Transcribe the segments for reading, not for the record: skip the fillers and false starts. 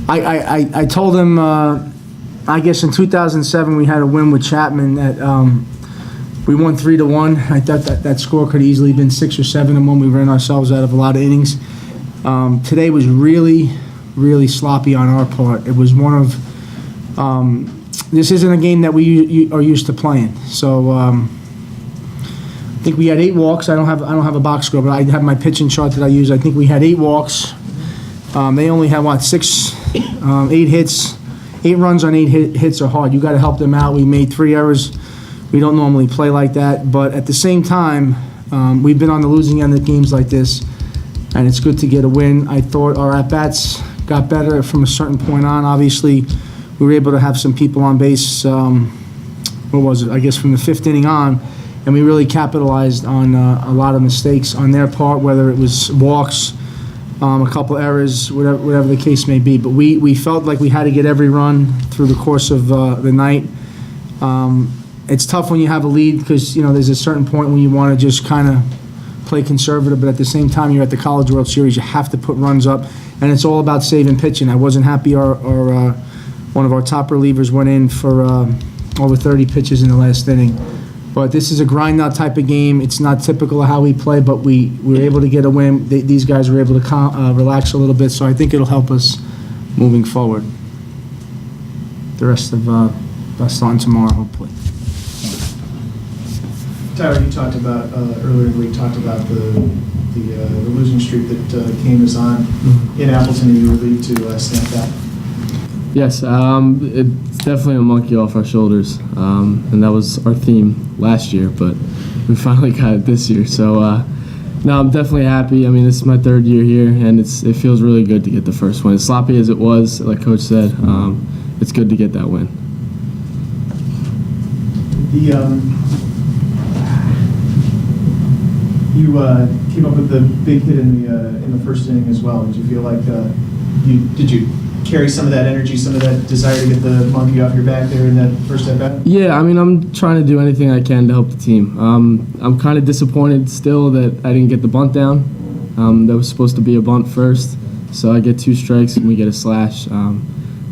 I told him, I guess in 2007 we had a win with Chapman that we won 3-1. I thought that score could have easily been 6 or 7-1. We ran ourselves out of a lot of innings. Today was really, really sloppy on our part. It was one of, this isn't a game that we are used to playing. So I think we had 8 walks. I don't have a box score, but I have my pitching chart that I use. I think we had 8 walks. They only had 8 hits. 8 runs on 8 hits are hard. You got to help them out. We made 3 errors. We don't normally play like that, but at the same time, we've been on the losing end of games like this, and it's good to get a win. I thought our at-bats got better from a certain point on. Obviously, we were able to have some people on base, what was it, I guess from the 5th inning on, and we really capitalized on a lot of mistakes on their part, whether it was walks, a couple errors, whatever the case may be. But we felt like we had to get every run through the course of the night. It's tough when you have a lead because, there's a certain point when you want to just kind of play conservative, but at the same time, you're at the College World Series. You have to put runs up, and it's all about saving pitching. I wasn't happy one of our top relievers went in for over 30 pitches in the last inning. But this is a grind-out type of game. It's not typical of how we play, but we were able to get a win. These guys were able to relax a little bit, so I think it'll help us moving forward. The rest of starting tomorrow, hopefully. Tyler, you talked about earlier in the week, the losing streak that Kean was on in Appleton, and you were relieved to snap that. Yes, it's definitely a monkey off our shoulders, and that was our theme last year, but we finally got it this year. So, no, I'm definitely happy. I mean, this is my 3rd year here, and it feels really good to get the first one. As sloppy as it was, like Coach said, it's good to get that win. You came up with the big hit in the first inning as well. Did you feel like did you carry some of that energy, some of that desire to get the monkey off your back there in that first at bat? Yeah, I mean, I'm trying to do anything I can to help the team. I'm kind of disappointed still that I didn't get the bunt down. That was supposed to be a bunt first, so I get 2 strikes and we get a slash.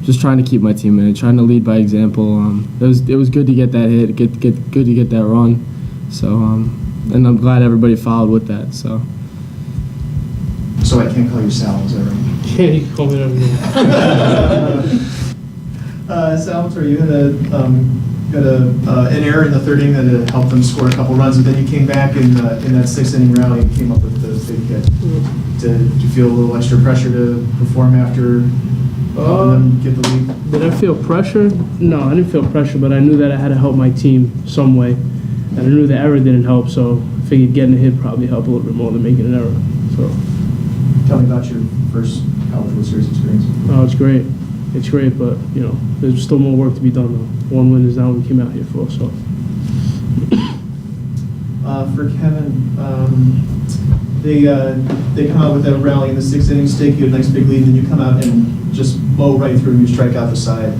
Just trying to keep my team in it, trying to lead by example. It was good to get that hit, good to get that run. So, and I'm glad everybody followed with that. So I can't call you Sal, is that right? Yeah, you can call me whatever you want. Salvatore, you had an error in the 3rd inning that helped them score a couple runs, and then you came back in that 6th inning rally and came up with the big hit. Did you feel a little extra pressure to perform after helping them get the lead? Did I feel pressure? No, I didn't feel pressure, but I knew that I had to help my team some way. And I knew the error didn't help, so I figured getting a hit probably helped a little bit more than making an error. So, tell me about your first College World Series experience. Oh, it's great. It's great, but there's still more work to be done. Though 1 win is not what we came out here for. So, for Kevin, they come out with that rally in the 6th inning, stake you a nice big lead, and then you come out and just mow right through and you strike out the side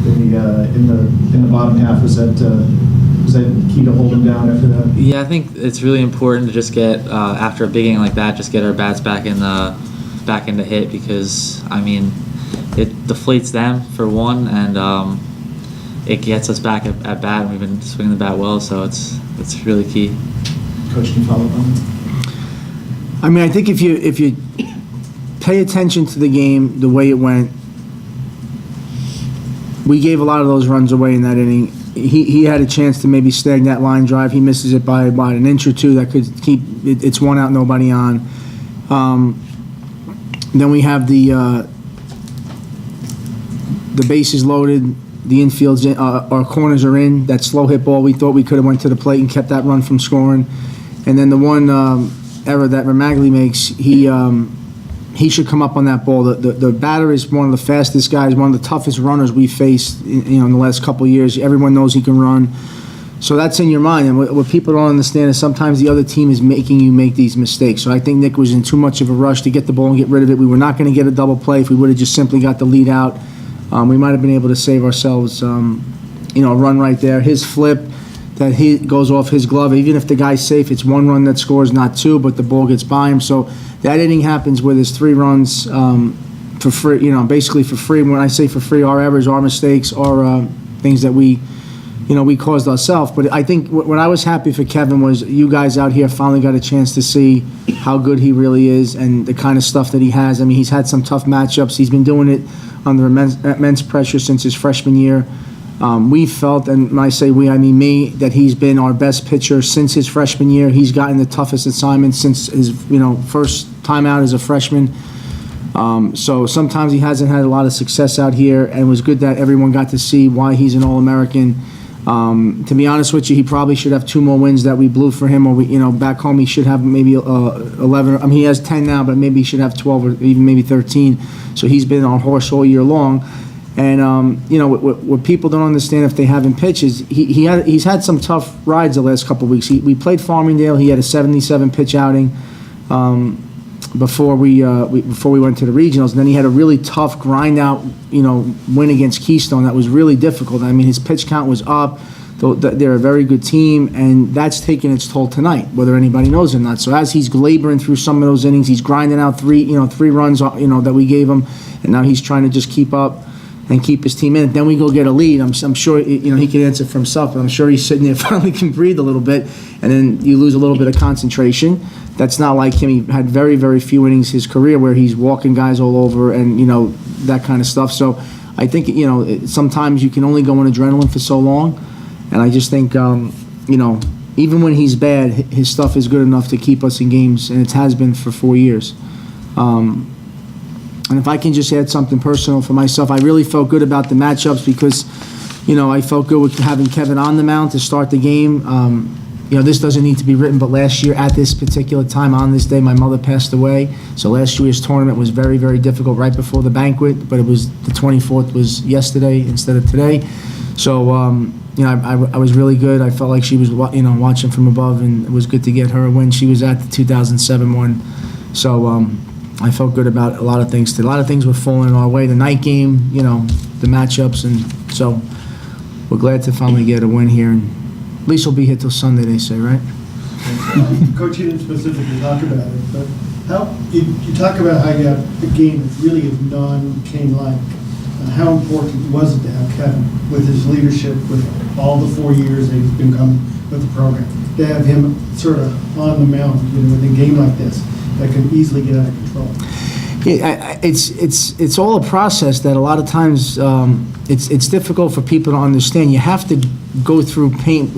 in the bottom half. Was that key to hold them down after that? Yeah, I think it's really important to just get after a big inning like that, just get our bats back into hit, because I mean it deflates them for one, and it gets us back at bat, and we've been swinging the bat well, so it's really key. Coach, can you follow up on that? I mean, I think if you pay attention to the game, the way it went, we gave a lot of those runs away in that inning. He had a chance to maybe snag that line drive. He misses it by about an inch or two. That could keep it's 1 out, nobody on. Then we have the bases loaded, the infield's in, our corners are in. That slow hit ball, we thought we could have went to the plate and kept that run from scoring. And then the one error that Remagli makes, he should come up on that ball. The batter is one of the fastest guys, one of the toughest runners we've faced in the last couple of years. Everyone knows he can run. So that's in your mind. And what people don't understand is sometimes the other team is making you make these mistakes. So I think Nick was in too much of a rush to get the ball and get rid of it. We were not going to get a double play if we would have just simply got the lead out. We might have been able to save ourselves, a run right there. His flip that he goes off his glove, even if the guy's safe, it's 1 run that scores, not 2, but the ball gets by him. So that inning happens where there's 3 runs. for free, basically for free. When I say for free, our errors, our mistakes, our things that we caused ourselves. But I think what I was happy for Kevin was you guys out here finally got a chance to see how good he really is and the kind of stuff that he has. I mean, he's had some tough matchups. He's been doing it under immense pressure since his freshman year. We felt, and when I say we, I mean me, that he's been our best pitcher since his freshman year. He's gotten the toughest assignments since his first time out as a freshman. So sometimes he hasn't had a lot of success out here, and it was good that everyone got to see why he's an All-American. To be honest with you, he probably should have 2 more wins that we blew for him, or back home he should have maybe 11. I mean, he has 10 now, but maybe he should have 12 or even maybe 13. So he's been our horse all year long. And what people don't understand if they haven't pitched is he's had some tough rides the last couple of weeks. We played Farmingdale. He had a 77 pitch outing before we went to the regionals, and then he had a really tough grind out win against Keystone that was really difficult. I mean, his pitch count was up. They're a very good team, and that's taking its toll tonight, whether anybody knows or not. So as he's laboring through some of those innings, he's grinding out three runs that we gave him, and now he's trying to just keep up and keep his team in it. Then we go get a lead. I'm sure he can answer for himself, but I'm sure he's sitting there finally can breathe a little bit, and then you lose a little bit of concentration. That's not like him. He had very, very few innings his career where he's walking guys all over and that kind of stuff. So I think sometimes you can only go on adrenaline for so long, and I just think even when he's bad, his stuff is good enough to keep us in games, and it has been for 4 years. And if I can just add something personal for myself, I really felt good about the matchups because, I felt good with having Kevin on the mound to start the game. This doesn't need to be written, but last year at this particular time on this day, my mother passed away. So last year's tournament was very, very difficult right before the banquet, but it was the 24th was yesterday instead of today. So, I was really good. I felt like she was, watching from above, and it was good to get her a win. She was at the 2007 one. So, I felt good about a lot of things. A lot of things were falling our way. The night game, the matchups, and so we're glad to finally get a win here. And at least we'll be here till Sunday, they say, right? Coach, you didn't specifically talk about it, but you talk about how you have a game that really is non-Kean-like. How important was it to have Kevin with his leadership, with all the 4 years that he's been coming with the program, to have him sort of on the mound, with a game like this that can easily get out of control? Yeah, it's all a process that a lot of times it's difficult for people to understand. You have to go through pain.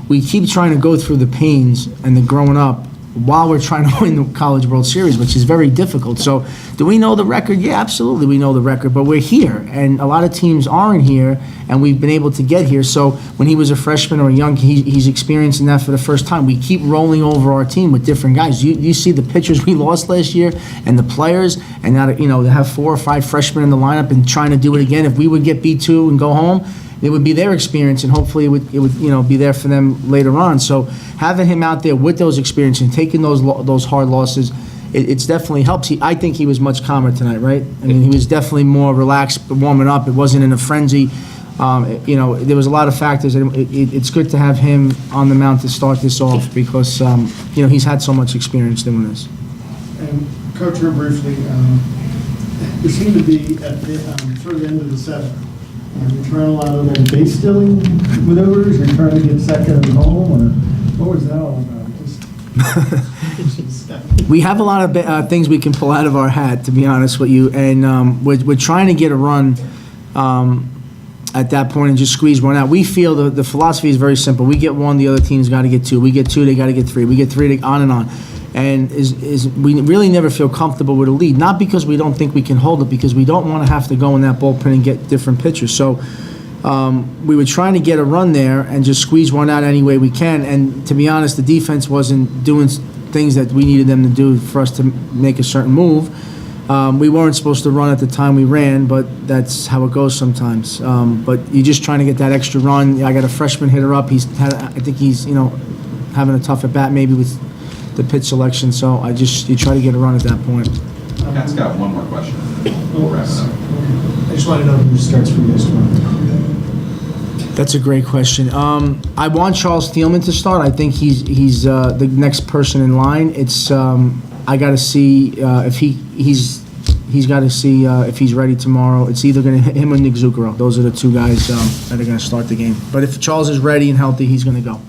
We keep trying to go through the pains and the growing up while we're trying to win the College World Series, which is very difficult. So do we know the record? Yeah, absolutely we know the record, but we're here, and a lot of teams aren't here, and we've been able to get here. So when he was a freshman or young, he's experiencing that for the first time. We keep rolling over our team with different guys. You see the pitchers we lost last year and the players, and now to have 4 or 5 freshmen in the lineup and trying to do it again. If we would get B2 and go home, it would be their experience, and hopefully it would be there for them later on. So having him out there with those experiences and taking those hard losses, it's definitely helps. I think he was much calmer tonight, right? I mean, he was definitely more relaxed warming up. It wasn't in a frenzy. There was a lot of factors. It's good to have him on the mound to start this off because he's had so much experience doing this. And Coach, real briefly, there seemed to be at sort of the end of the 7th. You're trying a lot of little base stealing maneuvers. You're trying to get second and home, or what was that all about? We have a lot of things we can pull out of our hat, to be honest with you, and we're trying to get a run at that point and just squeeze one out. We feel the philosophy is very simple. We get 1, the other team's got to get 2. We get 2, they got to get 3. We get 3, on and on. And we really never feel comfortable with a lead, not because we don't think we can hold it, because we don't want to have to go in that bullpen and get different pitchers. So we were trying to get a run there and just squeeze one out any way we can. And to be honest, the defense wasn't doing things that we needed them to do for us to make a certain move. We weren't supposed to run at the time we ran, but that's how it goes sometimes. But you're just trying to get that extra run. I got a freshman hitter up. I think he's having a tough at bat maybe with the pitch selection, so you try to get a run at that point. Pat's got one more question. We'll wrap it up. I just want to know who starts for you guys tomorrow. That's a great question. I want Charles Thielman to start. I think he's the next person in line. It's I got to see if he's he's got to see if he's ready tomorrow. It's either going to hit him or Nick Zucchero. Those are the two guys that are going to start the game. But if Charles is ready and healthy, he's going to go.